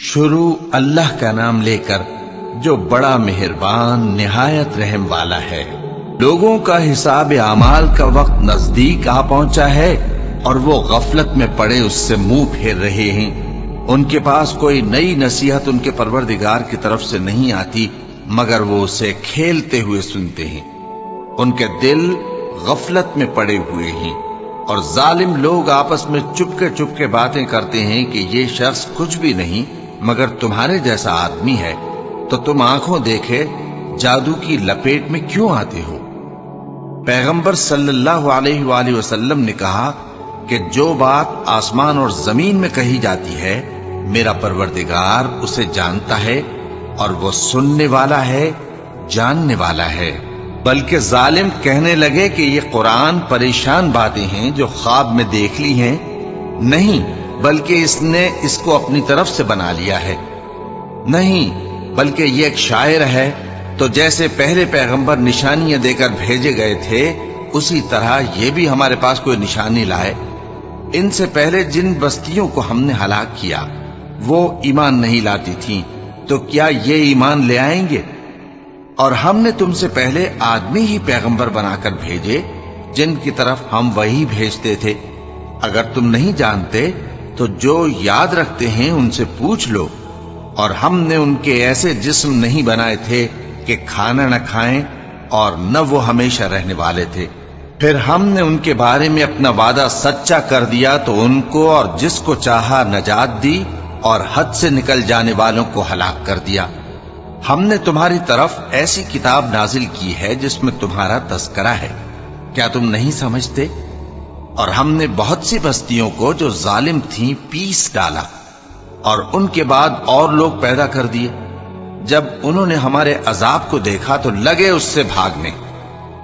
شروع اللہ کا نام لے کر جو بڑا مہربان نہایت رحم والا ہے۔ لوگوں کا حساب اعمال کا وقت نزدیک آ پہنچا ہے اور وہ غفلت میں پڑے اس سے منہ پھیر رہے ہیں۔ ان کے پاس کوئی نئی نصیحت ان کے پروردگار کی طرف سے نہیں آتی مگر وہ اسے کھیلتے ہوئے سنتے ہیں۔ ان کے دل غفلت میں پڑے ہوئے ہیں اور ظالم لوگ آپس میں چپکے باتیں کرتے ہیں کہ یہ شخص کچھ بھی نہیں مگر تمہارے جیسا آدمی ہے، تو تم آنکھوں دیکھے جادو کی لپیٹ میں کیوں آتے ہو؟ پیغمبر صلی اللہ علیہ وآلہ وسلم نے کہا کہ جو بات آسمان اور زمین میں کہی جاتی ہے میرا پروردگار اسے جانتا ہے اور وہ سننے والا ہے، جاننے والا ہے۔ بلکہ ظالم کہنے لگے کہ یہ قرآن پریشان باتیں ہیں جو خواب میں دیکھ لی ہیں، نہیں بلکہ اس نے اس کو اپنی طرف سے بنا لیا ہے، نہیں بلکہ یہ ایک شاعر ہے۔ تو جیسے پہلے پیغمبر نشانیاں دے کر بھیجے گئے تھے اسی طرح یہ بھی ہمارے پاس کوئی نشانی لائے۔ ان سے پہلے جن بستیوں کو ہم نے ہلاک کیا وہ ایمان نہیں لاتی تھیں، تو کیا یہ ایمان لے آئیں گے؟ اور ہم نے تم سے پہلے آدمی ہی پیغمبر بنا کر بھیجے جن کی طرف ہم وہی بھیجتے تھے۔ اگر تم نہیں جانتے تو جو یاد رکھتے ہیں ان سے پوچھ لو۔ اور ہم نے ان کے ایسے جسم نہیں بنائے تھے کہ کھانا نہ کھائیں اور نہ وہ ہمیشہ رہنے والے تھے۔ پھر ہم نے ان کے بارے میں اپنا وعدہ سچا کر دیا تو ان کو اور جس کو چاہا نجات دی اور حد سے نکل جانے والوں کو ہلاک کر دیا۔ ہم نے تمہاری طرف ایسی کتاب نازل کی ہے جس میں تمہارا تذکرہ ہے، کیا تم نہیں سمجھتے؟ اور ہم نے بہت سی بستیوں کو جو ظالم تھیں پیس ڈالا اور ان کے بعد اور لوگ پیدا کر دیے۔ جب انہوں نے ہمارے عذاب کو دیکھا تو لگے اس سے بھاگنے۔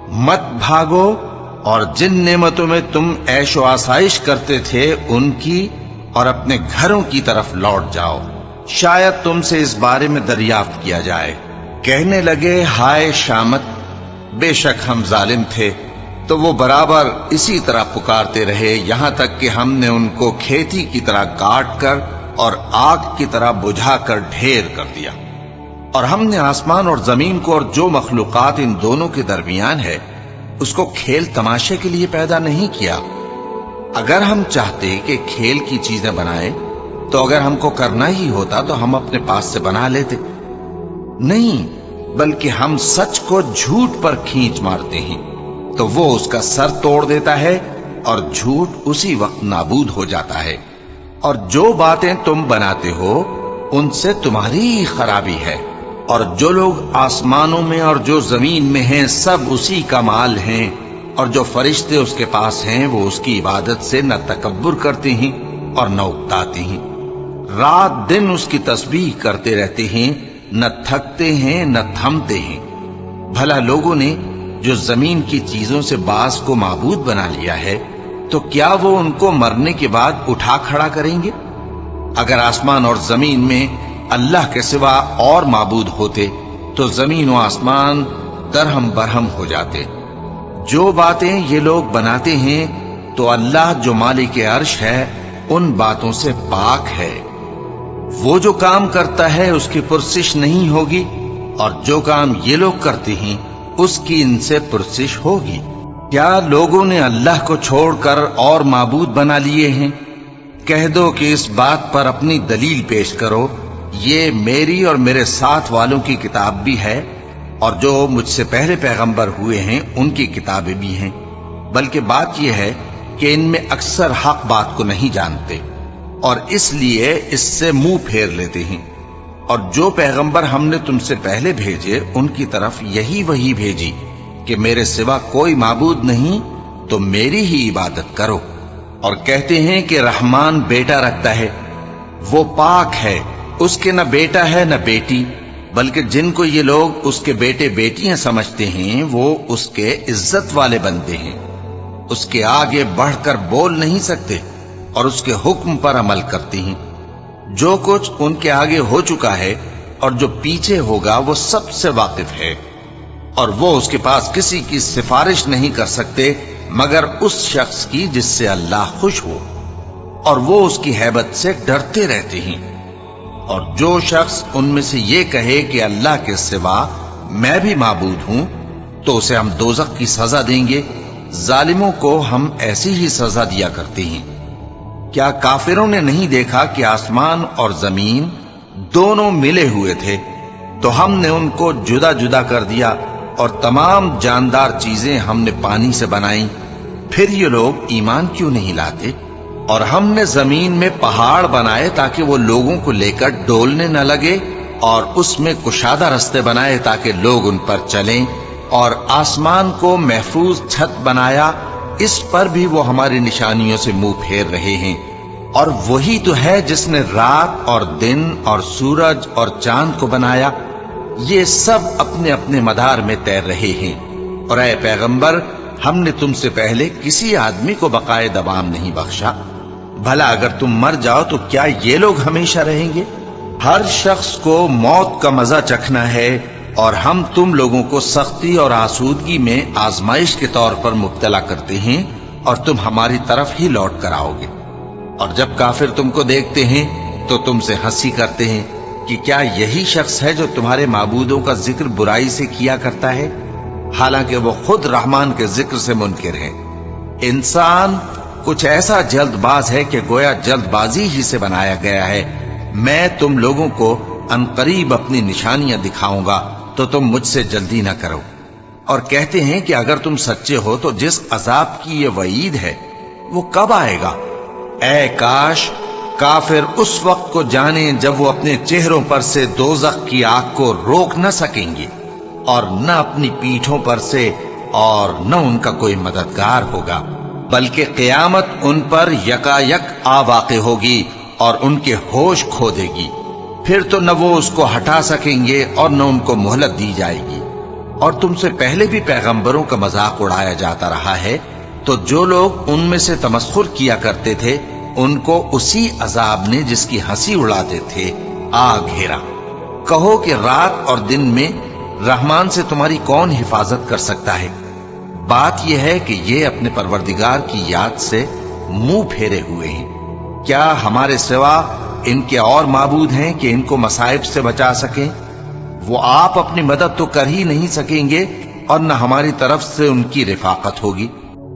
مت بھاگو اور جن نعمتوں میں تم عیش و آسائش کرتے تھے ان کی اور اپنے گھروں کی طرف لوٹ جاؤ، شاید تم سے اس بارے میں دریافت کیا جائے۔ کہنے لگے ہائے شامت، بے شک ہم ظالم تھے، تو وہ برابر اسی طرح پکارتے رہے یہاں تک کہ ہم نے ان کو کھیتی کی طرح کاٹ کر اور آگ کی طرح بجھا کر ڈھیر کر دیا۔ اور ہم نے آسمان اور زمین کو اور جو مخلوقات ان دونوں کے درمیان ہے اس کو کھیل تماشے کے لیے پیدا نہیں کیا۔ اگر ہم چاہتے کہ کھیل کی چیزیں بنائیں تو اگر ہم کو کرنا ہی ہوتا تو ہم اپنے پاس سے بنا لیتے، نہیں بلکہ ہم سچ کو جھوٹ پر کھینچ مارتے ہیں تو وہ اس کا سر توڑ دیتا ہے اور جھوٹ اسی وقت نابود ہو جاتا ہے۔ اور جو باتیں تم بناتے ہو ان سے تمہاری ہی خرابی ہے، اور جو لوگ آسمانوں میں اور جو زمین میں ہیں سب اسی کا مال ہیں، اور جو فرشتے اس کے پاس ہیں وہ اس کی عبادت سے نہ تکبر کرتے ہیں اور نہ اکتاتے ہیں۔ رات دن اس کی تسبیح کرتے رہتے ہیں، نہ تھکتے ہیں نہ تھمتے ہیں۔ بھلا لوگوں نے جو زمین کی چیزوں سے بعض کو معبود بنا لیا ہے تو کیا وہ ان کو مرنے کے بعد اٹھا کھڑا کریں گے؟ اگر آسمان اور زمین میں اللہ کے سوا اور معبود ہوتے تو زمین و آسمان درہم برہم ہو جاتے۔ جو باتیں یہ لوگ بناتے ہیں تو اللہ جو مالک عرش ہے ان باتوں سے پاک ہے۔ وہ جو کام کرتا ہے اس کی پرسش نہیں ہوگی، اور جو کام یہ لوگ کرتے ہیں اس کی ان سے پرسش ہوگی۔ کیا لوگوں نے اللہ کو چھوڑ کر اور معبود بنا لیے ہیں؟ کہہ دو کہ اس بات پر اپنی دلیل پیش کرو، یہ میری اور میرے ساتھ والوں کی کتاب بھی ہے اور جو مجھ سے پہلے پیغمبر ہوئے ہیں ان کی کتابیں بھی ہیں، بلکہ بات یہ ہے کہ ان میں اکثر حق بات کو نہیں جانتے اور اس لیے اس سے منہ پھیر لیتے ہیں۔ اور جو پیغمبر ہم نے تم سے پہلے بھیجے ان کی طرف یہی وحی بھیجی کہ میرے سوا کوئی معبود نہیں تو میری ہی عبادت کرو۔ اور کہتے ہیں کہ رحمان بیٹا رکھتا ہے، وہ پاک ہے، اس کے نہ بیٹا ہے نہ بیٹی، بلکہ جن کو یہ لوگ اس کے بیٹے بیٹیاں سمجھتے ہیں وہ اس کے عزت والے بندے ہیں، اس کے آگے بڑھ کر بول نہیں سکتے اور اس کے حکم پر عمل کرتے ہیں۔ جو کچھ ان کے آگے ہو چکا ہے اور جو پیچھے ہوگا وہ سب سے واقف ہے، اور وہ اس کے پاس کسی کی سفارش نہیں کر سکتے مگر اس شخص کی جس سے اللہ خوش ہو، اور وہ اس کی ہیبت سے ڈرتے رہتے ہیں۔ اور جو شخص ان میں سے یہ کہے کہ اللہ کے سوا میں بھی معبود ہوں تو اسے ہم دوزخ کی سزا دیں گے۔ ظالموں کو ہم ایسی ہی سزا دیا کرتے ہیں۔ کیا کافروں نے نہیں دیکھا کہ آسمان اور زمین دونوں ملے ہوئے تھے تو ہم نے ان کو جدا جدا کر دیا اور تمام جاندار چیزیں ہم نے پانی سے بنائیں، پھر یہ لوگ ایمان کیوں نہیں لاتے؟ اور ہم نے زمین میں پہاڑ بنائے تاکہ وہ لوگوں کو لے کر ڈولنے نہ لگے، اور اس میں کشادہ رستے بنائے تاکہ لوگ ان پر چلیں، اور آسمان کو محفوظ چھت بنایا، اس پر بھی وہ ہماری نشانیوں سے منہ پھیر رہے ہیں۔ اور وہی تو ہے جس نے رات اور دن اور سورج اور چاند کو بنایا، یہ سب اپنے اپنے مدار میں تیر رہے ہیں۔ اور اے پیغمبر، ہم نے تم سے پہلے کسی آدمی کو بقائے دوام نہیں بخشا، بھلا اگر تم مر جاؤ تو کیا یہ لوگ ہمیشہ رہیں گے؟ ہر شخص کو موت کا مزہ چکھنا ہے، اور ہم تم لوگوں کو سختی اور آسودگی میں آزمائش کے طور پر مبتلا کرتے ہیں، اور تم ہماری طرف ہی لوٹ کر آؤ گے۔ اور جب کافر تم کو دیکھتے ہیں تو تم سے ہنسی کرتے ہیں کہ کیا یہی شخص ہے جو تمہارے معبودوں کا ذکر برائی سے کیا کرتا ہے، حالانکہ وہ خود رحمان کے ذکر سے منکر ہے۔ انسان کچھ ایسا جلد باز ہے کہ گویا جلد بازی ہی سے بنایا گیا ہے۔ میں تم لوگوں کو عنقریب اپنی نشانیاں دکھاؤں گا تو تم مجھ سے جلدی نہ کرو۔ اور کہتے ہیں کہ اگر تم سچے ہو تو جس عذاب کی یہ وعید ہے وہ کب آئے گا؟ اے کاش کافر اس وقت کو جانیں جب وہ اپنے چہروں پر سے دوزخ کی آگ کو روک نہ سکیں گے، اور نہ اپنی پیٹھوں پر سے، اور نہ ان کا کوئی مددگار ہوگا، بلکہ قیامت ان پر یکا یک آ واقع ہوگی اور ان کے ہوش کھو دے گی، پھر تو نہ وہ اس کو ہٹا سکیں گے اور نہ ان کو مہلت دی جائے گی۔ اور تم سے پہلے بھی پیغمبروں کا مذاق اڑایا جاتا رہا ہے، تو جو لوگ ان میں سے تمسخر کیا کرتے تھے ان کو اسی عذاب نے جس کی ہنسی اڑاتے تھے آ گھیرا۔ کہو کہ رات اور دن میں رحمان سے تمہاری کون حفاظت کر سکتا ہے؟ بات یہ ہے کہ یہ اپنے پروردگار کی یاد سے منہ پھیرے ہوئے ہیں۔ کیا ہمارے سوا ان کے اور معبود ہیں کہ ان کو مصائب سے بچا سکیں؟ وہ آپ اپنی مدد تو کر ہی نہیں سکیں گے، اور نہ ہماری طرف سے ان کی رفاقت ہوگی،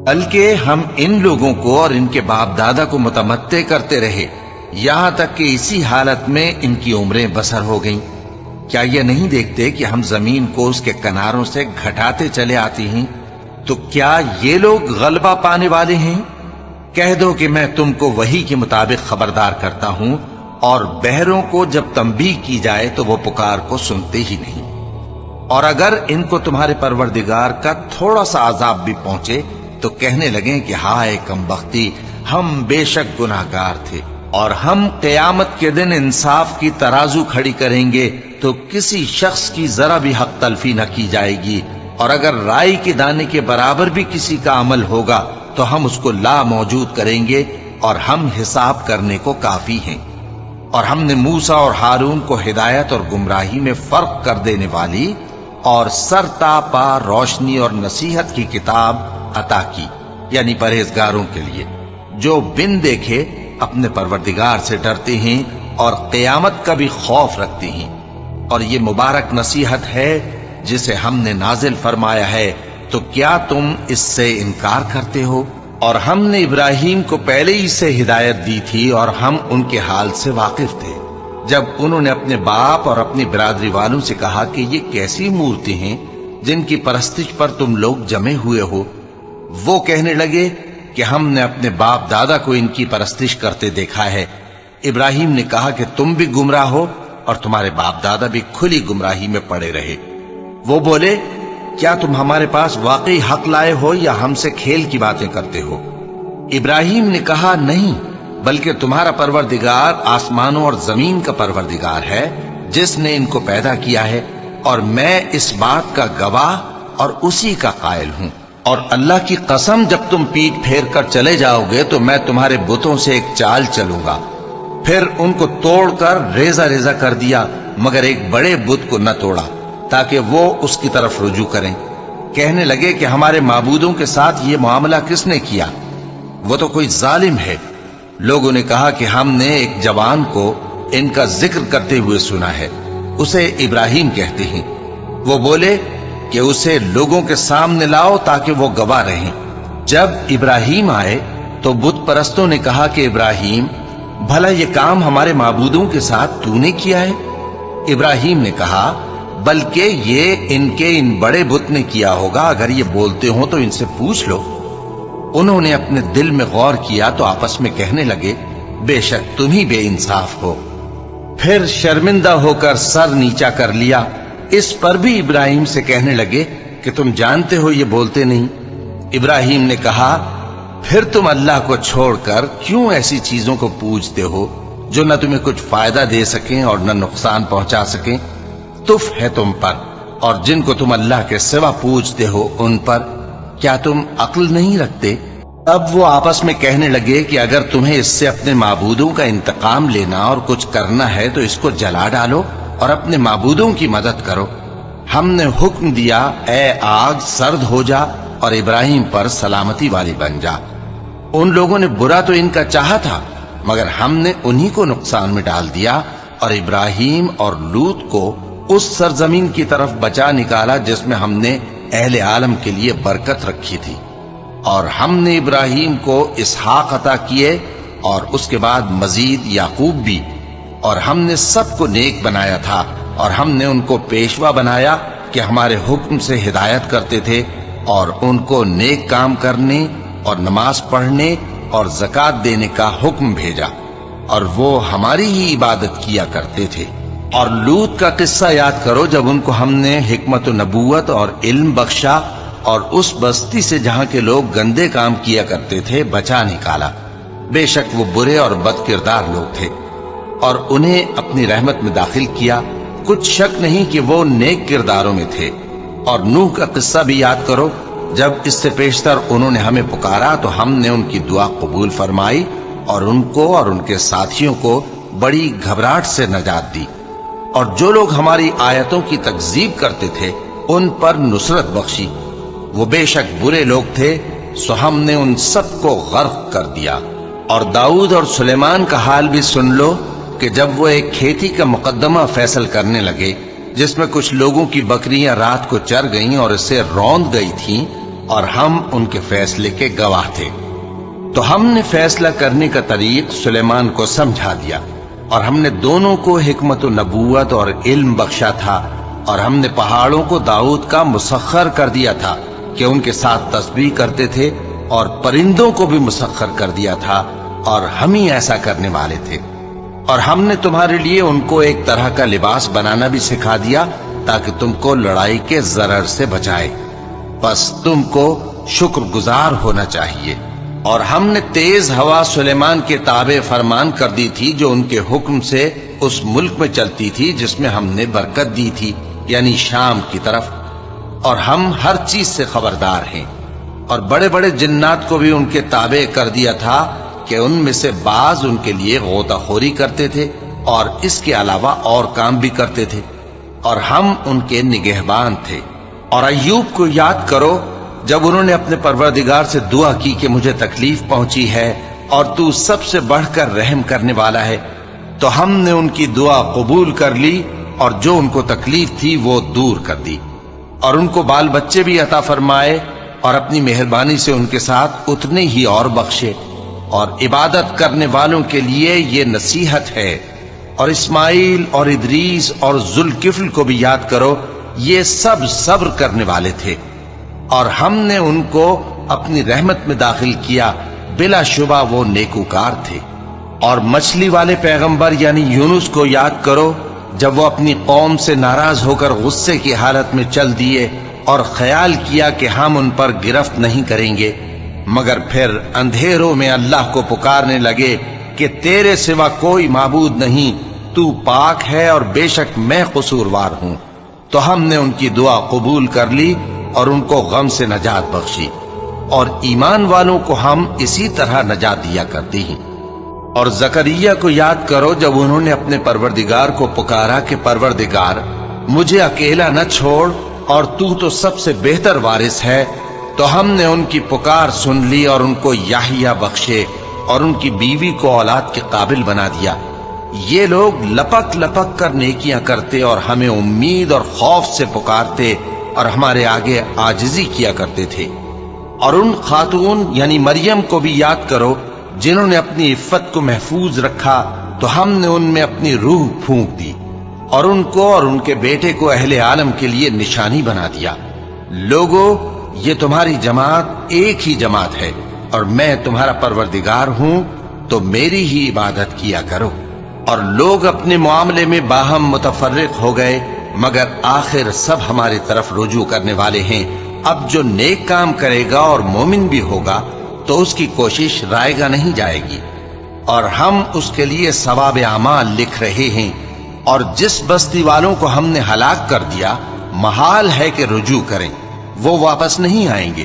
بلکہ ہم ان لوگوں کو اور ان کے باپ دادا کو متمتع کرتے رہے، یہاں تک کہ اسی حالت میں ان کی عمریں بسر ہو گئیں۔ کیا یہ نہیں دیکھتے کہ ہم زمین کو اس کے کناروں سے گھٹاتے چلے آتے ہیں؟ تو کیا یہ لوگ غلبہ پانے والے ہیں؟ کہہ دو کہ میں تم کو وحی کے مطابق خبردار کرتا ہوں، اور بہروں کو جب تنبیہ کی جائے تو وہ پکار کو سنتے ہی نہیں۔ اور اگر ان کو تمہارے پروردگار کا تھوڑا سا عذاب بھی پہنچے تو کہنے لگیں کہ ہائے کم بختی، ہم بے شک گناہگار تھے، اور ہم قیامت کے دن انصاف کی ترازو کھڑی کریں گے تو کسی شخص کی ذرا بھی حق تلفی نہ کی جائے گی، اور اگر رائی کے دانے کے برابر بھی کسی کا عمل ہوگا تو ہم اس کو لا موجود کریں گے، اور ہم حساب کرنے کو کافی ہیں۔ اور ہم نے موسیٰ اور ہارون کو ہدایت اور گمراہی میں فرق کر دینے والی اور سر تا پا روشنی اور نصیحت کی کتاب عطا کی، یعنی پرہیزگاروں کے لیے جو بن دیکھے اپنے پروردگار سے ڈرتے ہیں اور قیامت کا بھی خوف رکھتے ہیں۔ اور یہ مبارک نصیحت ہے جسے ہم نے نازل فرمایا ہے، تو کیا تم اس سے انکار کرتے ہو؟ اور ہم نے ابراہیم کو پہلے ہی سے ہدایت دی تھی، اور ہم ان کے حال سے واقف تھے جب انہوں نے اپنے باپ اور اپنی برادری والوں سے کہا کہ یہ کیسی مورتی ہیں جن کی پرستش پر تم لوگ جمے ہوئے ہو۔ وہ کہنے لگے کہ ہم نے اپنے باپ دادا کو ان کی پرستش کرتے دیکھا ہے۔ ابراہیم نے کہا کہ تم بھی گمراہ ہو اور تمہارے باپ دادا بھی کھلی گمراہی میں پڑے رہے۔ وہ بولے کیا تم ہمارے پاس واقعی حق لائے ہو یا ہم سے کھیل کی باتیں کرتے ہو؟ ابراہیم نے کہا نہیں، بلکہ تمہارا پروردگار آسمانوں اور زمین کا پروردگار ہے جس نے ان کو پیدا کیا ہے، اور میں اس بات کا گواہ اور اسی کا قائل ہوں۔ اور اللہ کی قسم جب تم پیٹ پھیر کر چلے جاؤ گے تو میں تمہارے بتوں سے ایک چال چلوں گا۔ پھر ان کو توڑ کر ریزہ ریزہ کر دیا، مگر ایک بڑے بت کو نہ توڑا تاکہ وہ اس کی طرف رجوع کریں۔ کہنے لگے کہ ہمارے معبودوں کے ساتھ یہ معاملہ کس نے کیا؟ وہ تو کوئی ظالم ہے۔ لوگوں نے کہا کہ ہم نے ایک جوان کو ان کا ذکر کرتے ہوئے سنا ہے، اسے ابراہیم کہتے ہیں۔ وہ بولے کہ اسے لوگوں کے سامنے لاؤ تاکہ وہ گواہ رہیں۔ جب ابراہیم آئے تو بت پرستوں نے کہا کہ ابراہیم، بھلا یہ کام ہمارے معبودوں کے ساتھ تو نے کیا ہے؟ ابراہیم نے کہا، بلکہ یہ ان بڑے بت نے کیا ہوگا، اگر یہ بولتے ہوں تو ان سے پوچھ لو۔ انہوں نے اپنے دل میں غور کیا تو آپس میں کہنے لگے، بے شک تم ہی بے انصاف ہو۔ پھر شرمندہ ہو کر سر نیچا کر لیا۔ اس پر بھی ابراہیم سے کہنے لگے کہ تم جانتے ہو یہ بولتے نہیں۔ ابراہیم نے کہا، پھر تم اللہ کو چھوڑ کر کیوں ایسی چیزوں کو پوجتے ہو جو نہ تمہیں کچھ فائدہ دے سکیں اور نہ نقصان پہنچا سکیں؟ تف ہے تم پر اور جن کو تم اللہ کے سوا پوجتے ہو ان پر، کیا تم عقل نہیں رکھتے؟ اب وہ آپس میں کہنے لگے کہ اگر تمہیں اس سے اپنے معبودوں کا انتقام لینا اور کچھ کرنا ہے تو اس کو جلا ڈالو اور اپنے معبودوں کی مدد کرو۔ ہم نے حکم دیا، اے آگ سرد ہو جا اور ابراہیم پر سلامتی والی بن جا۔ ان لوگوں نے برا تو ان کا چاہا تھا، مگر ہم نے انہی کو نقصان میں ڈال دیا اور ابراہیم اور لوط کو اس سرزمین کی طرف بچا نکالا جس میں ہم نے اہل عالم کے لیے برکت رکھی تھی۔ اور ہم نے ابراہیم کو اسحاق عطا کیے اور اس کے بعد مزید یعقوب بھی، اور ہم نے سب کو نیک بنایا تھا اور ہم نے ان کو پیشوا بنایا کہ ہمارے حکم سے ہدایت کرتے تھے اور ان کو نیک کام کرنے اور نماز پڑھنے اور زکوٰۃ دینے کا حکم بھیجا، اور وہ ہماری ہی عبادت کیا کرتے تھے۔ اور لوط کا قصہ یاد کرو جب ان کو ہم نے حکمت و نبوت اور علم بخشا اور اس بستی سے جہاں کے لوگ گندے کام کیا کرتے تھے بچا نکالا۔ بے شک وہ برے اور بد کردار لوگ تھے، اور انہیں اپنی رحمت میں داخل کیا، کچھ شک نہیں کہ وہ نیک کرداروں میں تھے۔ اور نوح کا قصہ بھی یاد کرو، جب اس سے پیشتر انہوں نے ہمیں پکارا تو ہم نے ان کی دعا قبول فرمائی اور ان کو اور ان کے ساتھیوں کو بڑی گھبراہٹ سے نجات دی۔ اور جو لوگ ہماری آیتوں کی تکذیب کرتے تھے ان پر نصرت بخشی۔ وہ بے شک برے لوگ تھے، سو ہم نے ان سب کو غرق کر دیا۔ اور داؤد اور سلیمان کا حال بھی سن لو کہ جب وہ ایک کھیتی کا مقدمہ فیصل کرنے لگے جس میں کچھ لوگوں کی بکریاں رات کو چر گئیں اور اسے روند گئی تھیں، اور ہم ان کے فیصلے کے گواہ تھے، تو ہم نے فیصلہ کرنے کا طریق سلیمان کو سمجھا دیا، اور ہم نے دونوں کو حکمت و نبوت اور علم بخشا تھا، اور ہم نے پہاڑوں کو داؤد کا مسخر کر دیا تھا کہ ان کے ساتھ تسبیح کرتے تھے، اور پرندوں کو بھی مسخر کر دیا تھا، اور ہم ہی ایسا کرنے والے تھے۔ اور ہم نے تمہارے لیے ان کو ایک طرح کا لباس بنانا بھی سکھا دیا تاکہ تم کو لڑائی کے ضرر سے بچائے، بس تم کو شکر گزار ہونا چاہیے۔ اور ہم نے تیز ہوا سلیمان کے تابع فرمان کر دی تھی جو ان کے حکم سے اس ملک میں چلتی تھی جس میں ہم نے برکت دی تھی، یعنی شام کی طرف، اور ہم ہر چیز سے خبردار ہیں۔ اور بڑے بڑے جنات کو بھی ان کے تابع کر دیا تھا کہ ان میں سے بعض ان کے لیے غوطہ خوری کرتے تھے اور اس کے علاوہ اور کام بھی کرتے تھے، اور ہم ان کے نگہبان تھے۔ اور ایوب کو یاد کرو جب انہوں نے اپنے پروردگار سے دعا کی کہ مجھے تکلیف پہنچی ہے اور تو سب سے بڑھ کر رحم کرنے والا ہے، تو ہم نے ان کی دعا قبول کر لی اور جو ان کو تکلیف تھی وہ دور کر دی، اور ان کو بال بچے بھی عطا فرمائے، اور اپنی مہربانی سے ان کے ساتھ اتنے ہی اور بخشے۔ اور عبادت کرنے والوں کے لیے یہ نصیحت ہے۔ اور اسماعیل اور ادریس اور ذوالکفل کو بھی یاد کرو، یہ سب صبر کرنے والے تھے، اور ہم نے ان کو اپنی رحمت میں داخل کیا، بلا شبہ وہ نیکوکار تھے۔ اور مچھلی والے پیغمبر یعنی یونس کو یاد کرو جب وہ اپنی قوم سے ناراض ہو کر غصے کی حالت میں چل دیے اور خیال کیا کہ ہم ان پر گرفت نہیں کریں گے، مگر پھر اندھیروں میں اللہ کو پکارنے لگے کہ تیرے سوا کوئی معبود نہیں، تو پاک ہے اور بے شک میں قصوروار ہوں۔ تو ہم نے ان کی دعا قبول کر لی اور ان کو غم سے نجات بخشی، اور ایمان والوں کو ہم اسی طرح نجات دیا کرتے ہیں۔ اور زکریا کو یاد کرو جب انہوں نے اپنے پروردگار کو پکارا کہ پروردگار مجھے اکیلا نہ چھوڑ اور تو سب سے بہتر وارث ہے، تو ہم نے ان کی پکار سن لی اور ان کو یحییٰ بخشے اور ان کی بیوی کو اولاد کے قابل بنا دیا، یہ لوگ لپک لپک کر نیکیاں کرتے اور ہمیں امید اور خوف سے پکارتے اور ہمارے آگے عاجزی کیا کرتے تھے۔ اور ان خاتون یعنی مریم کو بھی یاد کرو جنہوں نے اپنی عفت کو محفوظ رکھا تو ہم نے ان میں اپنی روح پھونک دی اور ان کو اور ان کے بیٹے کو اہل عالم کے لیے نشانی بنا دیا۔ لوگو، یہ تمہاری جماعت ایک ہی جماعت ہے اور میں تمہارا پروردگار ہوں، تو میری ہی عبادت کیا کرو۔ اور لوگ اپنے معاملے میں باہم متفرق ہو گئے، مگر آخر سب ہماری طرف رجوع کرنے والے ہیں۔ اب جو نیک کام کرے گا اور مومن بھی ہوگا تو اس کی کوشش رائے گا نہیں جائے گی، اور ہم اس کے لیے ثواب اعمال لکھ رہے ہیں۔ اور جس بستی والوں کو ہم نے ہلاک کر دیا، محال ہے کہ رجوع کریں، وہ واپس نہیں آئیں گے،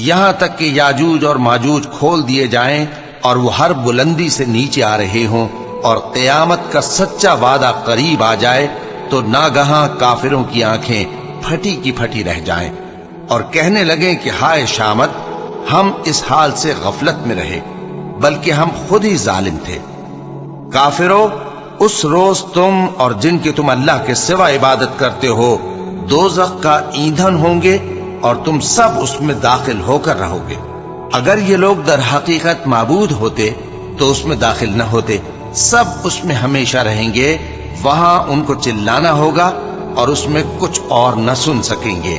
یہاں تک کہ یاجوج اور ماجوج کھول دیے جائیں اور وہ ہر بلندی سے نیچے آ رہے ہوں، اور قیامت کا سچا وعدہ قریب آ جائے تو ناگہاں کافروں کی آنکھیں پھٹی کی پھٹی رہ جائیں اور کہنے لگیں کہ ہائے شامت، ہم اس حال سے غفلت میں رہے، بلکہ ہم خود ہی ظالم تھے۔ کافروں، اس روز تم اور جن کی تم اللہ کے سوا عبادت کرتے ہو دوزخ کا ایندھن ہوں گے اور تم سب اس میں داخل ہو کر رہو گے۔ اگر یہ لوگ در حقیقت معبود ہوتے تو اس میں داخل نہ ہوتے، سب اس میں ہمیشہ رہیں گے، وہاں ان کو چلانا ہوگا اور اس میں کچھ اور نہ سن سکیں گے۔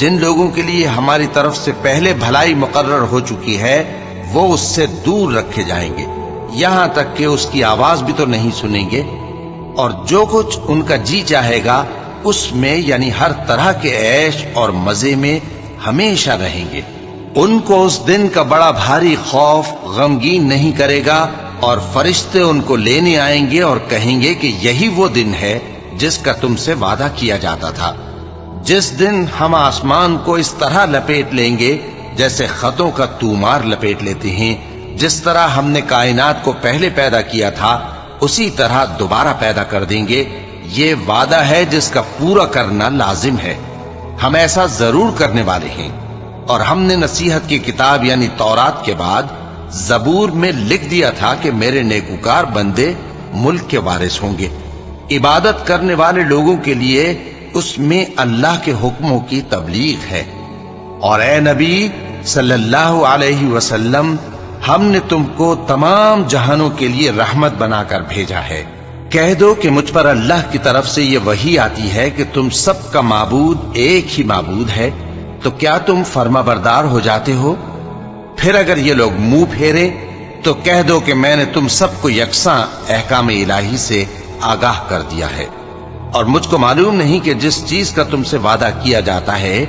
جن لوگوں کے لیے ہماری طرف سے پہلے بھلائی مقرر ہو چکی ہے وہ اس سے دور رکھے جائیں گے، یہاں تک کہ اس کی آواز بھی تو نہیں سنیں گے، اور جو کچھ ان کا جی چاہے گا اس میں یعنی ہر طرح کے عیش اور مزے میں ہمیشہ رہیں گے۔ ان کو اس دن کا بڑا بھاری خوف غمگین نہیں کرے گا، اور فرشتے ان کو لینے آئیں گے اور کہیں گے کہ یہی وہ دن ہے جس کا تم سے وعدہ کیا جاتا تھا، جس دن ہم آسمان کو اس طرح لپیٹ لیں گے جیسے خطوں کا تومار لپیٹ لیتے ہیں۔ جس طرح ہم نے کائنات کو پہلے پیدا کیا تھا اسی طرح دوبارہ پیدا کر دیں گے۔ یہ وعدہ ہے جس کا پورا کرنا لازم ہے، ہم ایسا ضرور کرنے والے ہیں۔ اور ہم نے نصیحت کی کتاب یعنی تورات کے بعد زبور میں لکھ دیا تھا کہ میرے نیکوکار بندے ملک کے وارث ہوں گے۔ عبادت کرنے والے لوگوں کے لیے اس میں اللہ کے حکموں کی تبلیغ ہے۔ اور اے نبی صلی اللہ علیہ وسلم، ہم نے تم کو تمام جہانوں کے لیے رحمت بنا کر بھیجا ہے۔ کہہ دو کہ مجھ پر اللہ کی طرف سے یہ وحی آتی ہے کہ تم سب کا معبود ایک ہی معبود ہے، تو کیا تم فرما بردار ہو جاتے ہو؟ پھر اگر یہ لوگ منہ پھیرے تو کہہ دو کہ میں نے تم سب کو یکساں احکام الہی سے آگاہ کر دیا ہے، اور مجھ کو معلوم نہیں کہ جس چیز کا تم سے وعدہ کیا جاتا ہے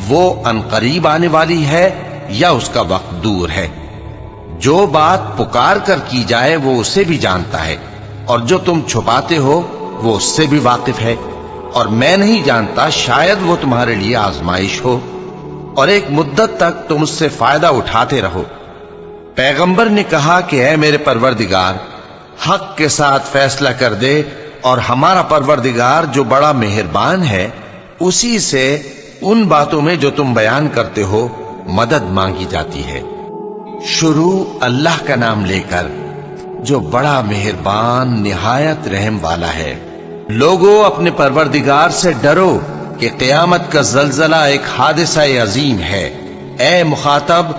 وہ عنقریب آنے والی ہے یا اس کا وقت دور ہے۔ جو بات پکار کر کی جائے وہ اسے بھی جانتا ہے، اور جو تم چھپاتے ہو وہ اس سے بھی واقف ہے، اور میں نہیں جانتا، شاید وہ تمہارے لیے آزمائش ہو، اور ایک مدت تک تم اس سے فائدہ اٹھاتے رہو۔ پیغمبر نے کہا کہ اے میرے پروردگار، حق کے ساتھ فیصلہ کر دے، اور ہمارا پروردگار جو بڑا مہربان ہے اسی سے ان باتوں میں جو تم بیان کرتے ہو مدد مانگی جاتی ہے۔ شروع اللہ کا نام لے کر جو بڑا مہربان نہایت رحم والا ہے۔ لوگو، اپنے پروردگار سے ڈرو کہ قیامت کا زلزلہ ایک حادثہ عظیم ہے۔ اے مخاطب،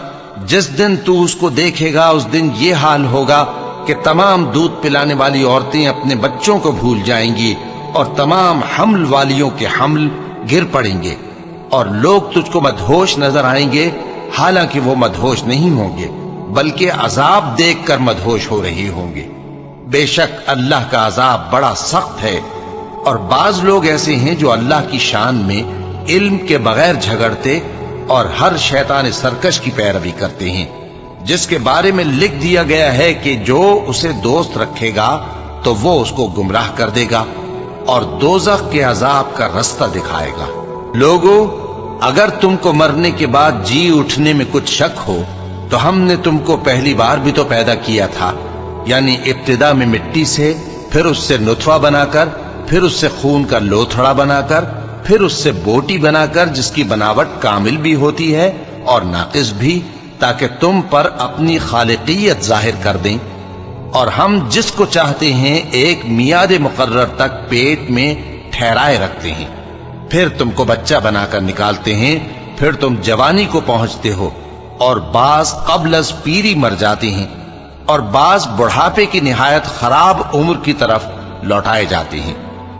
جس دن تو اس کو دیکھے گا اس دن یہ حال ہوگا کہ تمام دودھ پلانے والی عورتیں اپنے بچوں کو بھول جائیں گی، اور تمام حمل والیوں کے حمل گر پڑیں گے، اور لوگ تجھ کو مدہوش نظر آئیں گے، حالانکہ وہ مدہوش نہیں ہوں گے بلکہ عذاب دیکھ کر مدہوش ہو رہے ہوں گے۔ بے شک اللہ کا عذاب بڑا سخت ہے۔ اور بعض لوگ ایسے ہیں جو اللہ کی شان میں علم کے بغیر جھگڑتے اور ہر شیطان سرکش کی پیروی کرتے ہیں، جس کے بارے میں لکھ دیا گیا ہے کہ جو اسے دوست رکھے گا تو وہ اس کو گمراہ کر دے گا اور دوزخ کے عذاب کا رستہ دکھائے گا۔ لوگو، اگر تم کو مرنے کے بعد جی اٹھنے میں کچھ شک ہو تو ہم نے تم کو پہلی بار بھی تو پیدا کیا تھا، یعنی ابتدا میں مٹی سے، پھر اس سے نطفہ بنا کر، پھر اس سے خون کا لوتھڑا بنا کر، پھر اس سے بوٹی بنا کر جس کی بناوٹ کامل بھی ہوتی ہے اور ناقص بھی، تاکہ تم پر اپنی خالقیت ظاہر کر دیں۔ اور ہم جس کو چاہتے ہیں ایک میعاد مقرر تک پیٹ میں ٹھہرائے رکھتے ہیں، پھر تم کو بچہ بنا کر نکالتے ہیں، پھر تم جوانی کو پہنچتے ہو، اور بعض قبل از پیری مر جاتے ہیں، اور بعض بڑھاپے کی نہایت خراب عمر کی طرف لوٹائے جاتے ہیں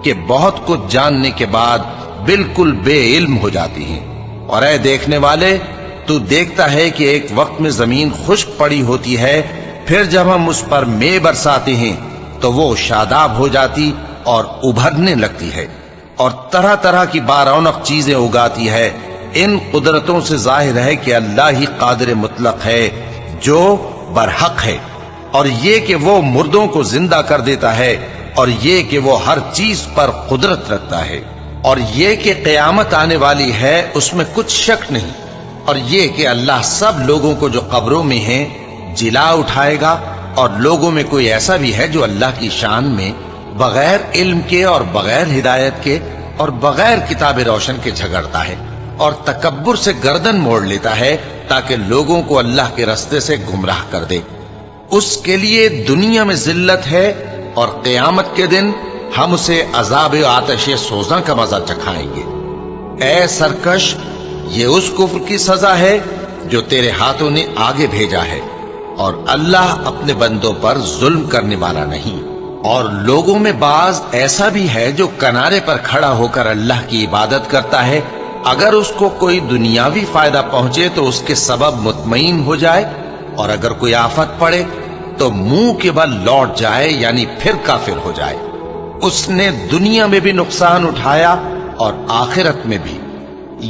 کہ بہت کچھ جاننے کے بعد بالکل بے علم ہو جاتی ہیں۔ اور اے دیکھنے والے، تو دیکھتا ہے کہ ایک وقت میں زمین خشک پڑی ہوتی ہے، پھر جب ہم اس پر مے برساتے ہیں تو وہ شاداب ہو جاتی اور ابھرنے لگتی ہے اور طرح طرح کی بارونق چیزیں اگاتی ہے۔ ان قدرتوں سے ظاہر ہے کہ اللہ ہی قادر مطلق ہے جو برحق ہے، اور یہ کہ وہ مردوں کو زندہ کر دیتا ہے، اور یہ کہ وہ ہر چیز پر قدرت رکھتا ہے، اور یہ کہ قیامت آنے والی ہے اس میں کچھ شک نہیں، اور یہ کہ اللہ سب لوگوں کو جو قبروں میں ہیں جلا اٹھائے گا، اور لوگوں میں کوئی ایسا بھی ہے جو اللہ کی شان میں بغیر علم کے اور بغیر ہدایت کے اور بغیر کتاب روشن کے جھگڑتا ہے اور تکبر سے گردن موڑ لیتا ہے تاکہ لوگوں کو اللہ کے رستے سے گمراہ کر دے۔ اس کے لیے دنیا میں ذلت ہے، اور قیامت کے دن ہم اسے عذاب آتش سوزاں کا مزہ چکھائیں گے۔ اے سرکش، یہ اس کفر کی سزا ہے جو تیرے ہاتھوں نے آگے بھیجا ہے، اور اللہ اپنے بندوں پر ظلم کرنے والا نہیں۔ اور لوگوں میں بعض ایسا بھی ہے جو کنارے پر کھڑا ہو کر اللہ کی عبادت کرتا ہے، اگر اس کو کوئی دنیاوی فائدہ پہنچے تو اس کے سبب مطمئن ہو جائے، اور اگر کوئی آفت پڑے تو منہ کے بل لوٹ جائے، یعنی پھر کافر ہو جائے۔ اس نے دنیا میں بھی نقصان اٹھایا اور آخرت میں بھی،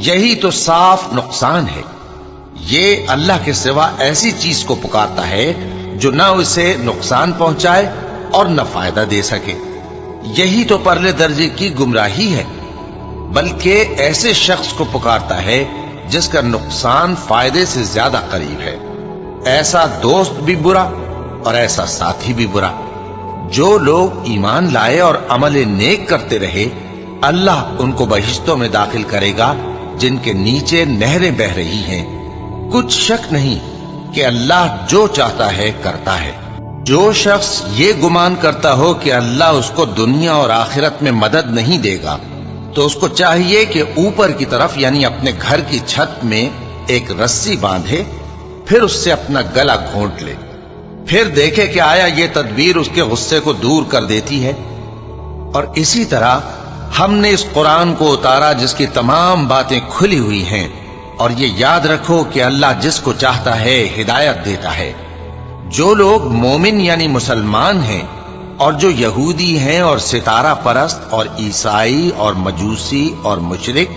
یہی تو صاف نقصان ہے۔ یہ اللہ کے سوا ایسی چیز کو پکارتا ہے جو نہ اسے نقصان پہنچائے اور نہ فائدہ دے سکے، یہی تو پرلے درجے کی گمراہی ہے۔ بلکہ ایسے شخص کو پکارتا ہے جس کا نقصان فائدے سے زیادہ قریب ہے۔ ایسا دوست بھی برا اور ایسا ساتھی بھی برا۔ جو لوگ ایمان لائے اور عمل نیک کرتے رہے، اللہ ان کو بہشتوں میں داخل کرے گا جن کے نیچے نہریں بہہ رہی ہیں۔ کچھ شک نہیں کہ اللہ جو چاہتا ہے کرتا ہے۔ جو شخص یہ گمان کرتا ہو کہ اللہ اس کو دنیا اور آخرت میں مدد نہیں دے گا، تو اس کو چاہیے کہ اوپر کی طرف یعنی اپنے گھر کی چھت میں ایک رسی باندھے، پھر اس سے اپنا گلا گھونٹ لے، پھر دیکھے کہ آیا یہ تدبیر اس کے غصے کو دور کر دیتی ہے۔ اور اسی طرح ہم نے اس قرآن کو اتارا جس کی تمام باتیں کھلی ہوئی ہیں، اور یہ یاد رکھو کہ اللہ جس کو چاہتا ہے ہدایت دیتا ہے۔ جو لوگ مومن یعنی مسلمان ہیں اور جو یہودی ہیں اور ستارہ پرست اور عیسائی اور مجوسی اور مشرک،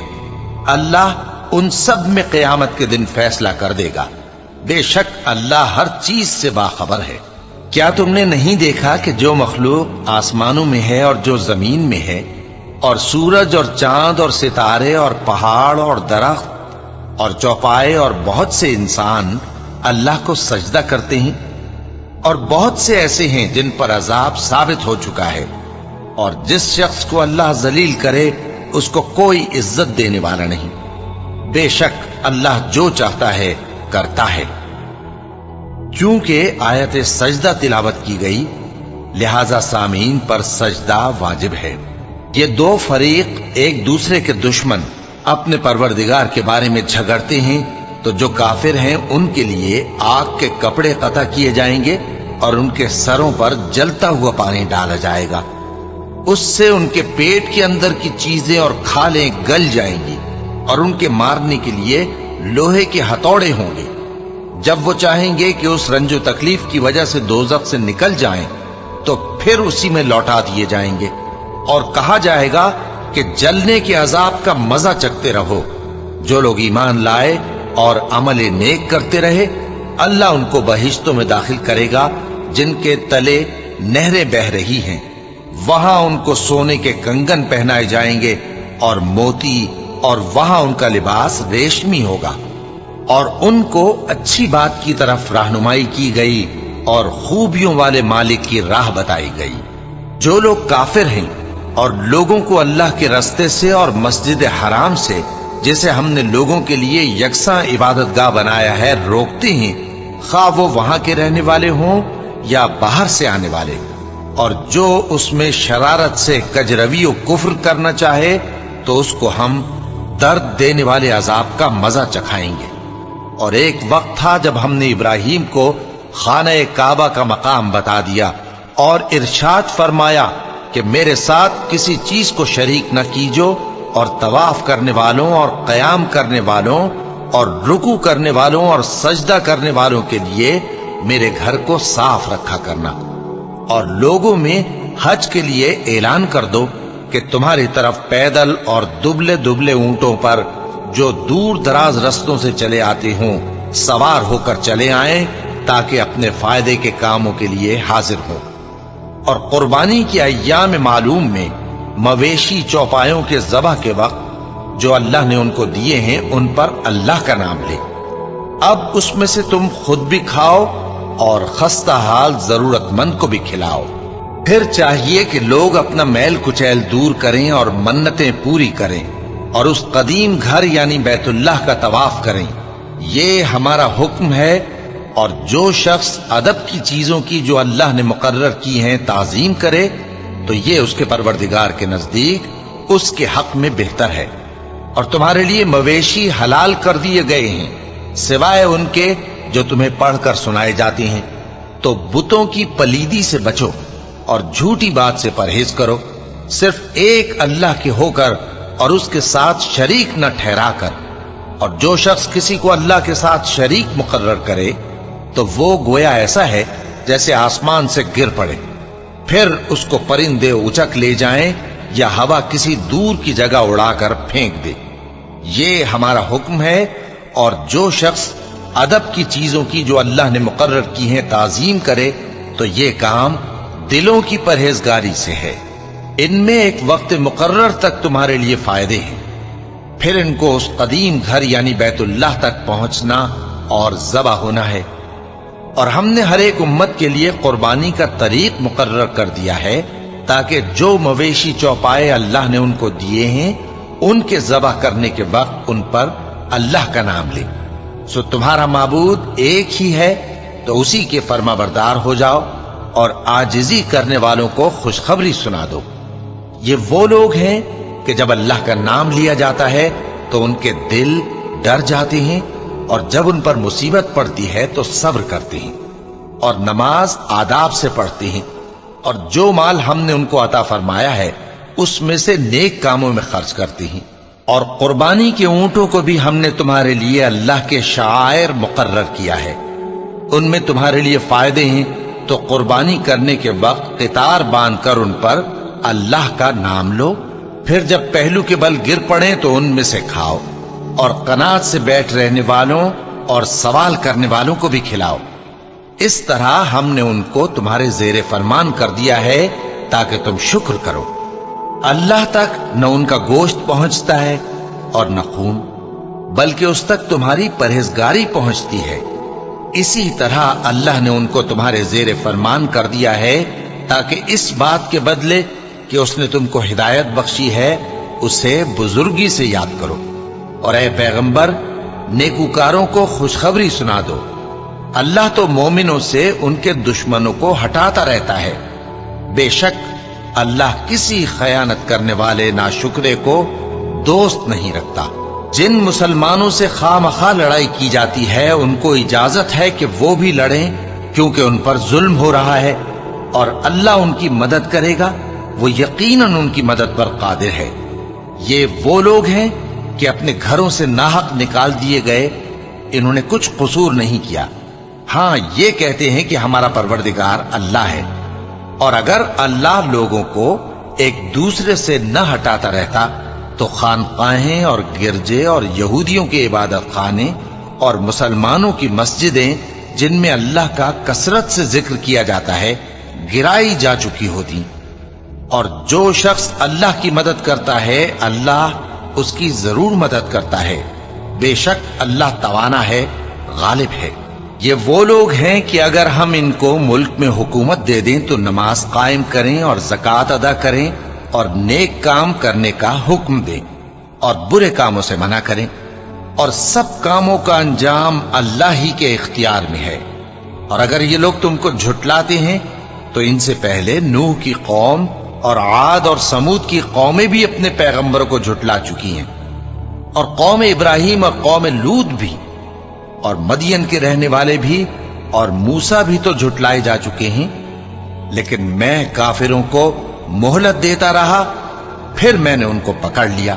اللہ ان سب میں قیامت کے دن فیصلہ کر دے گا۔ بے شک اللہ ہر چیز سے باخبر ہے۔ کیا تم نے نہیں دیکھا کہ جو مخلوق آسمانوں میں ہے اور جو زمین میں ہے، اور سورج اور چاند اور ستارے اور پہاڑ اور درخت اور چوپائے اور بہت سے انسان اللہ کو سجدہ کرتے ہیں، اور بہت سے ایسے ہیں جن پر عذاب ثابت ہو چکا ہے، اور جس شخص کو اللہ ذلیل کرے اس کو کوئی عزت دینے والا نہیں۔ بے شک اللہ جو چاہتا ہے کرتا ہے۔ چونکہ آیت سجدہ تلاوت کی گئی، لہذا سامعین پر سجدہ واجب ہے۔ یہ دو فریق ایک دوسرے کے دشمن اپنے پروردگار کے بارے میں جھگڑتے ہیں، تو جو کافر ہیں ان کے لیے آگ کے کپڑے قطع کیے جائیں گے اور ان کے سروں پر جلتا ہوا پانی ڈالا جائے گا، اس سے ان کے پیٹ کے اندر کی چیزیں اور کھالیں گل جائیں گی، اور ان کے مارنے کے لیے لوہے کے ہتھوڑے ہوں گے۔ جب وہ چاہیں گے کہ اس رنج و تکلیف کی وجہ سے دوزخ سے نکل جائیں تو پھر اسی میں لوٹا دیے جائیں گے، اور کہا جائے گا کہ جلنے کے عذاب کا مزہ چکھتے رہو۔ جو لوگ ایمان لائے اور عمل نیک کرتے رہے، اللہ ان کو بہشتوں میں داخل کرے گا جن کے تلے نہریں بہہ رہی ہیں۔ وہاں ان کو سونے کے کنگن پہنائے جائیں گے اور موتی، اور وہاں ان کا لباس ریشمی ہوگا، اور ان کو اچھی بات کی طرف رہنمائی کی گئی اور خوبیوں والے مالک کی راہ بتائی گئی۔ جو لوگ کافر ہیں اور لوگوں کو اللہ کے رستے سے اور مسجد حرام سے، جسے ہم نے لوگوں کے لیے یکساں عبادت گاہ بنایا ہے، روکتے ہیں، خواہ وہ وہاں کے رہنے والے ہوں یا باہر سے آنے والے، اور جو اس میں شرارت سے کجروی و کفر کرنا چاہے تو اس کو ہم درد دینے والے عذاب کا مزہ چکھائیں گے۔ اور ایک وقت تھا جب ہم نے ابراہیم کو خانہ کعبہ کا مقام بتا دیا اور ارشاد فرمایا کہ میرے ساتھ کسی چیز کو شریک نہ کیجو، اور طواف کرنے والوں اور قیام کرنے والوں اور رکوع کرنے والوں اور سجدہ کرنے والوں کے لیے میرے گھر کو صاف رکھا کرنا، اور لوگوں میں حج کے لیے اعلان کر دو کہ تمہاری طرف پیدل اور دبلے دبلے اونٹوں پر جو دور دراز رستوں سے چلے آتے ہوں سوار ہو کر چلے آئیں، تاکہ اپنے فائدے کے کاموں کے لیے حاضر ہوں۔ اور قربانی کی ایام معلوم میں مویشی چوپایوں کے ذبح کے وقت جو اللہ نے ان کو دیے ہیں ان پر اللہ کا نام لے۔ اب اس میں سے تم خود بھی کھاؤ اور خستہ حال ضرورت مند کو بھی کھلاؤ۔ پھر چاہیے کہ لوگ اپنا میل کچیل دور کریں اور منتیں پوری کریں اور اس قدیم گھر یعنی بیت اللہ کا طواف کریں، یہ ہمارا حکم ہے۔ اور جو شخص ادب کی چیزوں کی جو اللہ نے مقرر کی ہیں تعظیم کرے تو یہ اس کے پروردگار کے نزدیک اس کے حق میں بہتر ہے۔ اور تمہارے لیے مویشی حلال کر دیے گئے ہیں سوائے ان کے جو تمہیں پڑھ کر سنائے جاتے ہیں، تو بتوں کی پلیدی سے بچو اور جھوٹی بات سے پرہیز کرو، صرف ایک اللہ کے ہو کر اور اس کے ساتھ شریک نہ ٹھہرا کر۔ اور جو شخص کسی کو اللہ کے ساتھ شریک مقرر کرے تو وہ گویا ایسا ہے جیسے آسمان سے گر پڑے، پھر اس کو پرندے اچک لے جائیں یا ہوا کسی دور کی جگہ اڑا کر پھینک دے۔ یہ ہمارا حکم ہے۔ اور جو شخص ادب کی چیزوں کی جو اللہ نے مقرر کی ہیں تعظیم کرے تو یہ کام دلوں کی پرہیزگاری سے ہے۔ ان میں ایک وقت مقرر تک تمہارے لیے فائدے ہیں، پھر ان کو اس قدیم گھر یعنی بیت اللہ تک پہنچنا اور ذبح ہونا ہے۔ اور ہم نے ہر ایک امت کے لیے قربانی کا طریق مقرر کر دیا ہے تاکہ جو مویشی چوپائے اللہ نے ان کو دیے ہیں ان کے ذبح کرنے کے وقت ان پر اللہ کا نام لے۔ سو تمہارا معبود ایک ہی ہے تو اسی کے فرما بردار ہو جاؤ اور عاجزی کرنے والوں کو خوشخبری سنا دو۔ یہ وہ لوگ ہیں کہ جب اللہ کا نام لیا جاتا ہے تو ان کے دل ڈر جاتے ہیں، اور جب ان پر مصیبت پڑتی ہے تو صبر کرتے ہیں اور نماز آداب سے پڑھتے ہیں، اور جو مال ہم نے ان کو عطا فرمایا ہے اس میں سے نیک کاموں میں خرچ کرتے ہیں۔ اور قربانی کے اونٹوں کو بھی ہم نے تمہارے لیے اللہ کے شعائر مقرر کیا ہے، ان میں تمہارے لیے فائدے ہیں، تو قربانی کرنے کے وقت قطار باندھ کر ان پر اللہ کا نام لو، پھر جب پہلو کے بل گر پڑیں تو ان میں سے کھاؤ، اور قناعت سے بیٹھ رہنے والوں اور سوال کرنے والوں کو بھی کھلاؤ۔ اس طرح ہم نے ان کو تمہارے زیر فرمان کر دیا ہے تاکہ تم شکر کرو۔ اللہ تک نہ ان کا گوشت پہنچتا ہے اور نہ خون، بلکہ اس تک تمہاری پرہیزگاری پہنچتی ہے۔ اسی طرح اللہ نے ان کو تمہارے زیر فرمان کر دیا ہے تاکہ اس بات کے بدلے کہ اس نے تم کو ہدایت بخشی ہے اسے بزرگی سے یاد کرو۔ اور اے پیغمبر، نیکوکاروں کو خوشخبری سنا دو، اللہ تو مومنوں سے ان کے دشمنوں کو ہٹاتا رہتا ہے۔ بے شک اللہ کسی خیانت کرنے والے ناشکرے کو دوست نہیں رکھتا۔ جن مسلمانوں سے خواہ مخواہ لڑائی کی جاتی ہے ان کو اجازت ہے کہ وہ بھی لڑیں، کیونکہ ان پر ظلم ہو رہا ہے، اور اللہ ان کی مدد کرے گا، وہ یقیناً ان کی مدد پر قادر ہے۔ یہ وہ لوگ ہیں کہ اپنے گھروں سے ناحق نکال دیے گئے، انہوں نے کچھ قصور نہیں کیا، ہاں یہ کہتے ہیں کہ ہمارا پروردگار اللہ ہے۔ اور اگر اللہ لوگوں کو ایک دوسرے سے نہ ہٹاتا رہتا تو خانقاہیں اور گرجے اور یہودیوں کے عبادت خانے اور مسلمانوں کی مسجدیں جن میں اللہ کا کثرت سے ذکر کیا جاتا ہے گرائی جا چکی ہوتی۔ اور جو شخص اللہ کی مدد کرتا ہے اللہ اس کی ضرور مدد کرتا ہے، بے شک اللہ توانا ہے، غالب ہے۔ یہ وہ لوگ ہیں کہ اگر ہم ان کو ملک میں حکومت دے دیں تو نماز قائم کریں اور زکوٰۃ ادا کریں اور نیک کام کرنے کا حکم دیں اور برے کاموں سے منع کریں، اور سب کاموں کا انجام اللہ ہی کے اختیار میں ہے، اور اگر یہ لوگ تم کو جھٹلاتے ہیں تو ان سے پہلے نوح کی قوم اور عاد اور سمود کی قومیں بھی اپنے پیغمبروں کو جھٹلا چکی ہیں، اور قوم ابراہیم اور قوم لوط بھی، اور مدین کے رہنے والے بھی، اور موسیٰ بھی تو جھٹلائے جا چکے ہیں۔ لیکن میں کافروں کو مہلت دیتا رہا، پھر میں نے ان کو پکڑ لیا،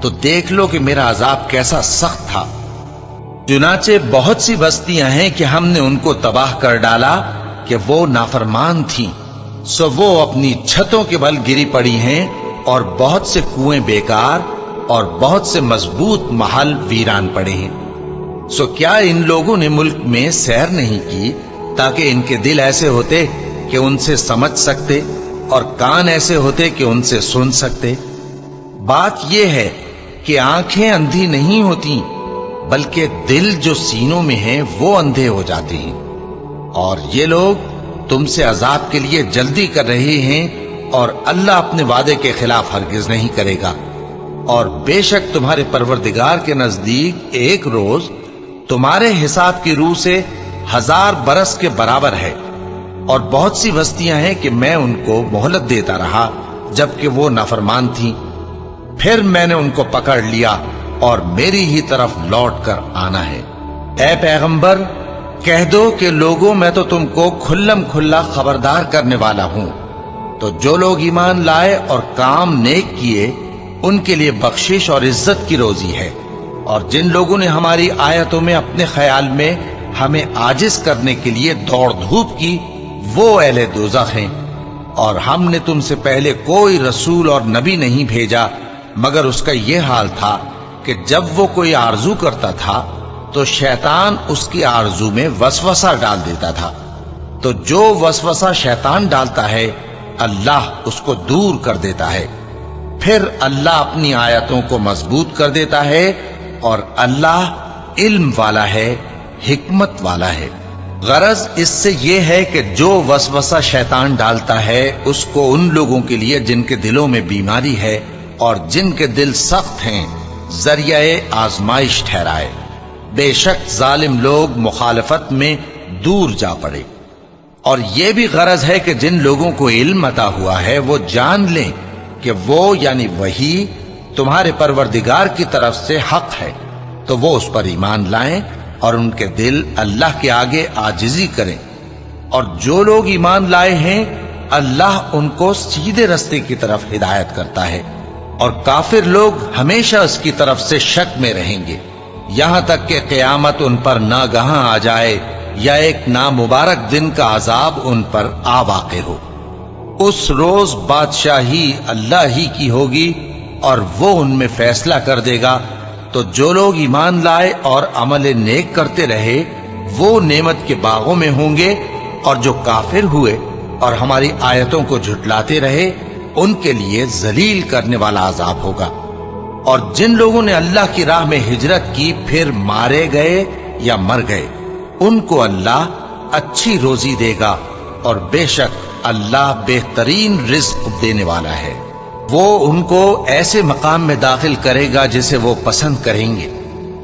تو دیکھ لو کہ میرا عذاب کیسا سخت تھا۔ چنانچہ بہت سی بستیاں ہیں کہ ہم نے ان کو تباہ کر ڈالا کہ وہ نافرمان تھیں، سو وہ اپنی چھتوں کے بل گری پڑی ہیں، اور بہت سے کنویں بیکار اور بہت سے مضبوط محل ویران پڑے ہیں۔ سو کیا ان لوگوں نے ملک میں سیر نہیں کی تاکہ ان کے دل ایسے ہوتے کہ ان سے سمجھ سکتے اور کان ایسے ہوتے کہ ان سے سن سکتے؟ بات یہ ہے کہ آنکھیں اندھی نہیں ہوتی، بلکہ دل جو سینوں میں ہیں وہ اندھے ہو جاتے ہیں۔ اور یہ لوگ تم سے عذاب کے لیے جلدی کر رہے ہیں، اور اللہ اپنے وعدے کے خلاف ہرگز نہیں کرے گا۔ اور بے شک تمہارے پروردگار کے نزدیک ایک روز تمہارے حساب کی روح سے 1000 برس کے برابر ہے۔ اور بہت سی بستیاں ہیں کہ میں ان کو مہلت دیتا رہا جبکہ وہ نافرمان تھیں، پھر میں نے ان کو پکڑ لیا اور میری ہی طرف لوٹ کر آنا ہے۔ اے پیغمبر، کہہ دو کہ لوگوں میں تو تم کو کھلم کھلا خبردار کرنے والا ہوں، تو جو لوگ ایمان لائے اور کام نیک کیے ان کے لیے بخشش اور عزت کی روزی ہے، اور جن لوگوں نے ہماری آیتوں میں اپنے خیال میں ہمیں عاجز کرنے کے لیے دوڑ دھوپ کی، وہ اہل دوزخ ہیں۔ اور ہم نے تم سے پہلے کوئی رسول اور نبی نہیں بھیجا مگر اس کا یہ حال تھا کہ جب وہ کوئی آرزو کرتا تھا تو شیطان اس کی آرزو میں وسوسہ ڈال دیتا تھا، تو جو وسوسہ شیطان ڈالتا ہے اللہ اس کو دور کر دیتا ہے، پھر اللہ اپنی آیتوں کو مضبوط کر دیتا ہے، اور اللہ علم والا ہے، حکمت والا ہے۔ غرض اس سے یہ ہے کہ جو وسوسہ شیطان ڈالتا ہے اس کو ان لوگوں کے لیے جن کے دلوں میں بیماری ہے اور جن کے دل سخت ہیں ذریعہ آزمائش ٹھہرائے۔ بے شک ظالم لوگ مخالفت میں دور جا پڑے۔ اور یہ بھی غرض ہے کہ جن لوگوں کو علم عطا ہوا ہے وہ جان لیں کہ وہ یعنی وحی تمہارے پروردگار کی طرف سے حق ہے، تو وہ اس پر ایمان لائیں اور ان کے دل اللہ کے آگے عاجزی کریں۔ اور جو لوگ ایمان لائے ہیں اللہ ان کو سیدھے رستے کی طرف ہدایت کرتا ہے، اور کافر لوگ ہمیشہ اس کی طرف سے شک میں رہیں گے، یہاں تک کہ قیامت ان پر ناگہاں آ جائے یا ایک نامبارک دن کا عذاب ان پر آ واقع ہو۔ اس روز بادشاہی اللہ ہی کی ہوگی اور وہ ان میں فیصلہ کر دے گا، تو جو لوگ ایمان لائے اور عمل نیک کرتے رہے وہ نعمت کے باغوں میں ہوں گے، اور جو کافر ہوئے اور ہماری آیتوں کو جھٹلاتے رہے ان کے لیے ذلیل کرنے والا عذاب ہوگا۔ اور جن لوگوں نے اللہ کی راہ میں ہجرت کی پھر مارے گئے یا مر گئے ان کو اللہ اچھی روزی دے گا، اور بے شک اللہ بہترین رزق دینے والا ہے۔ وہ ان کو ایسے مقام میں داخل کرے گا جسے وہ پسند کریں گے،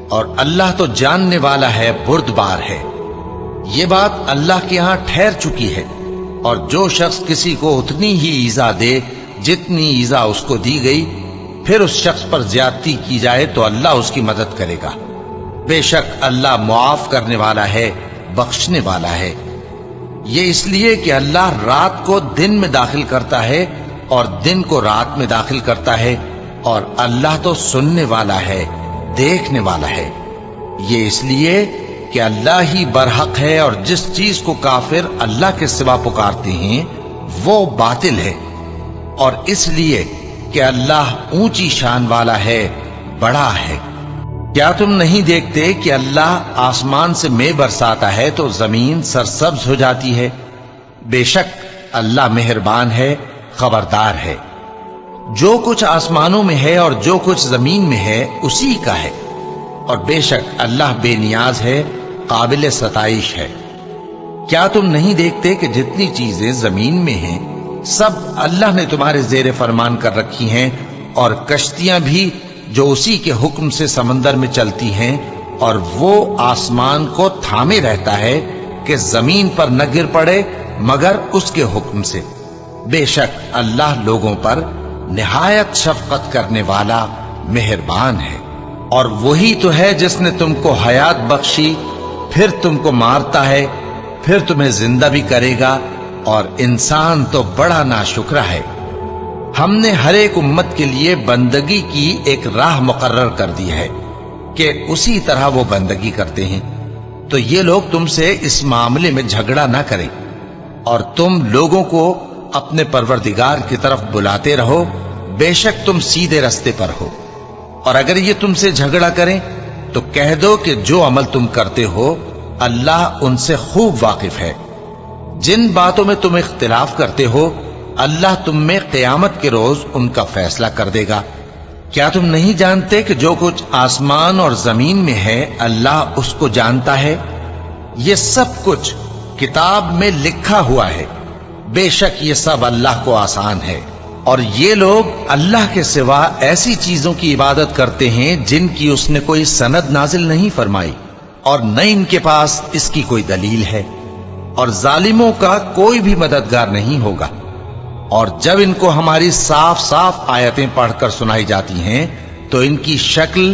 اور اللہ تو جاننے والا ہے، بردبار ہے۔ یہ بات اللہ کے ہاں ٹھہر چکی ہے، اور جو شخص کسی کو اتنی ہی ایذا دے جتنی ایذا اس کو دی گئی، پھر اس شخص پر زیادتی کی جائے تو اللہ اس کی مدد کرے گا۔ بے شک اللہ معاف کرنے والا ہے، بخشنے والا ہے۔ یہ اس لیے کہ اللہ رات کو دن میں داخل کرتا ہے اور دن کو رات میں داخل کرتا ہے، اور اللہ تو سننے والا ہے، دیکھنے والا ہے۔ یہ اس لیے کہ اللہ ہی برحق ہے، اور جس چیز کو کافر اللہ کے سوا پکارتے ہیں وہ باطل ہے، اور اس لیے کہ اللہ اونچی شان والا ہے، بڑا ہے۔ کیا تم نہیں دیکھتے کہ اللہ آسمان سے مے برساتا ہے تو زمین سرسبز ہو جاتی ہے؟ بے شک اللہ مہربان ہے، خبردار ہے۔ جو کچھ آسمانوں میں ہے اور جو کچھ زمین میں ہے اسی کا ہے، اور بے شک اللہ بے نیاز ہے، قابل ستائش ہے۔ کیا تم نہیں دیکھتے کہ جتنی چیزیں زمین میں ہیں سب اللہ نے تمہارے زیر فرمان کر رکھی ہیں، اور کشتیاں بھی جو اسی کے حکم سے سمندر میں چلتی ہیں، اور وہ آسمان کو تھامے رہتا ہے کہ زمین پر نہ گر پڑے مگر اس کے حکم سے۔ بے شک اللہ لوگوں پر نہایت شفقت کرنے والا مہربان ہے۔ اور وہی تو ہے جس نے تم کو حیات بخشی، پھر تم کو مارتا ہے، پھر تمہیں زندہ بھی کرے گا، اور انسان تو بڑا ناشکرا ہے۔ ہم نے ہر ایک امت کے لیے بندگی کی ایک راہ مقرر کر دی ہے کہ اسی طرح وہ بندگی کرتے ہیں، تو یہ لوگ تم سے اس معاملے میں جھگڑا نہ کریں، اور تم لوگوں کو اپنے پروردگار کی طرف بلاتے رہو، بے شک تم سیدھے رستے پر ہو۔ اور اگر یہ تم سے جھگڑا کریں تو کہہ دو کہ جو عمل تم کرتے ہو اللہ ان سے خوب واقف ہے۔ جن باتوں میں تم اختلاف کرتے ہو اللہ تم میں قیامت کے روز ان کا فیصلہ کر دے گا۔ کیا تم نہیں جانتے کہ جو کچھ آسمان اور زمین میں ہے اللہ اس کو جانتا ہے؟ یہ سب کچھ کتاب میں لکھا ہوا ہے، بے شک یہ سب اللہ کو آسان ہے۔ اور یہ لوگ اللہ کے سوا ایسی چیزوں کی عبادت کرتے ہیں جن کی اس نے کوئی سند نازل نہیں فرمائی، اور نہ ان کے پاس اس کی کوئی دلیل ہے، اور ظالموں کا کوئی بھی مددگار نہیں ہوگا۔ اور جب ان کو ہماری صاف صاف آیتیں پڑھ کر سنائی جاتی ہیں تو ان کی شکل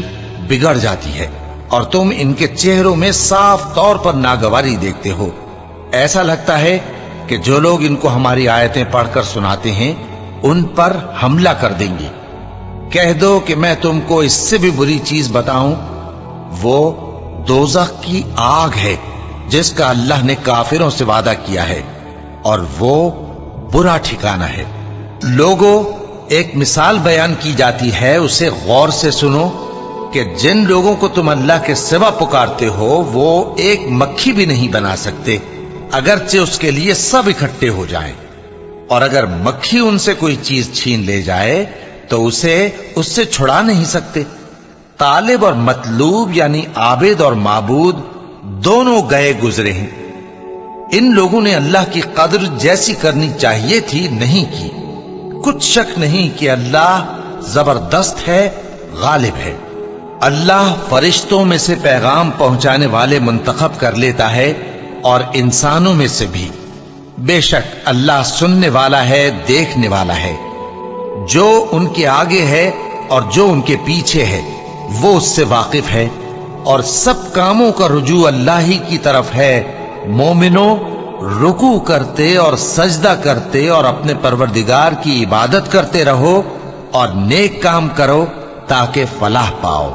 بگڑ جاتی ہے، اور تم ان کے چہروں میں صاف طور پر ناگواری دیکھتے ہو۔ ایسا لگتا ہے کہ جو لوگ ان کو ہماری آیتیں پڑھ کر سناتے ہیں ان پر حملہ کر دیں گے۔ کہہ دو کہ میں تم کو اس سے بھی بری چیز بتاؤں، وہ دوزخ کی آگ ہے جس کا اللہ نے کافروں سے وعدہ کیا ہے، اور وہ برا ٹھکانہ ہے۔ لوگوں، ایک مثال بیان کی جاتی ہے، اسے غور سے سنو کہ جن لوگوں کو تم اللہ کے سوا پکارتے ہو وہ ایک مکھی بھی نہیں بنا سکتے اگرچہ اس کے لیے سب اکٹھے ہو جائیں، اور اگر مکھی ان سے کوئی چیز چھین لے جائے تو اسے اس سے چھڑا نہیں سکتے۔ طالب اور مطلوب یعنی عابد اور معبود دونوں گئے گزرے ہیں۔ ان لوگوں نے اللہ کی قدر جیسی کرنی چاہیے تھی نہیں کی۔ کچھ شک نہیں کہ اللہ زبردست ہے، غالب ہے۔ اللہ فرشتوں میں سے پیغام پہنچانے والے منتخب کر لیتا ہے اور انسانوں میں سے بھی۔ بے شک اللہ سننے والا ہے، دیکھنے والا ہے۔ جو ان کے آگے ہے اور جو ان کے پیچھے ہے وہ اس سے واقف ہے، اور سب کاموں کا رجوع اللہ ہی کی طرف ہے۔ مومنوں، رکوع کرتے اور سجدہ کرتے اور اپنے پروردگار کی عبادت کرتے رہو اور نیک کام کرو تاکہ فلاح پاؤ۔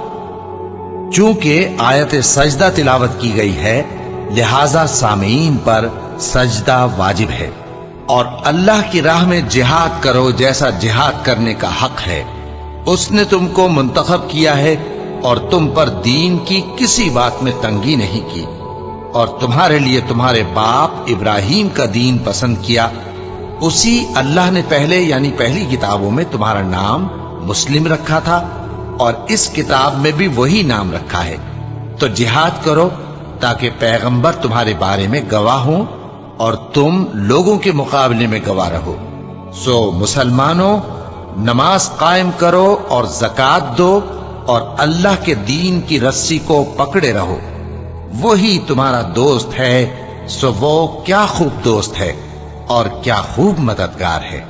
چونکہ آیت سجدہ تلاوت کی گئی ہے لہذا سامعین پر سجدہ واجب ہے، اور اللہ کی راہ میں جہاد کرو جیسا جہاد کرنے کا حق ہے۔ اس نے تم کو منتخب کیا ہے اور تم پر دین کی کسی بات میں تنگی نہیں کی، اور تمہارے لیے تمہارے باپ ابراہیم کا دین پسند کیا۔ اسی اللہ نے پہلے یعنی پہلی کتابوں میں تمہارا نام مسلم رکھا تھا، اور اس کتاب میں بھی وہی نام رکھا ہے۔ تو جہاد کرو تاکہ پیغمبر تمہارے بارے میں گواہ ہوں اور تم لوگوں کے مقابلے میں گواہ رہو۔ سو مسلمانوں، نماز قائم کرو اور زکوٰۃ دو اور اللہ کے دین کی رسی کو پکڑے رہو، وہی تمہارا دوست ہے۔ سو وہ کیا خوب دوست ہے اور کیا خوب مددگار ہے۔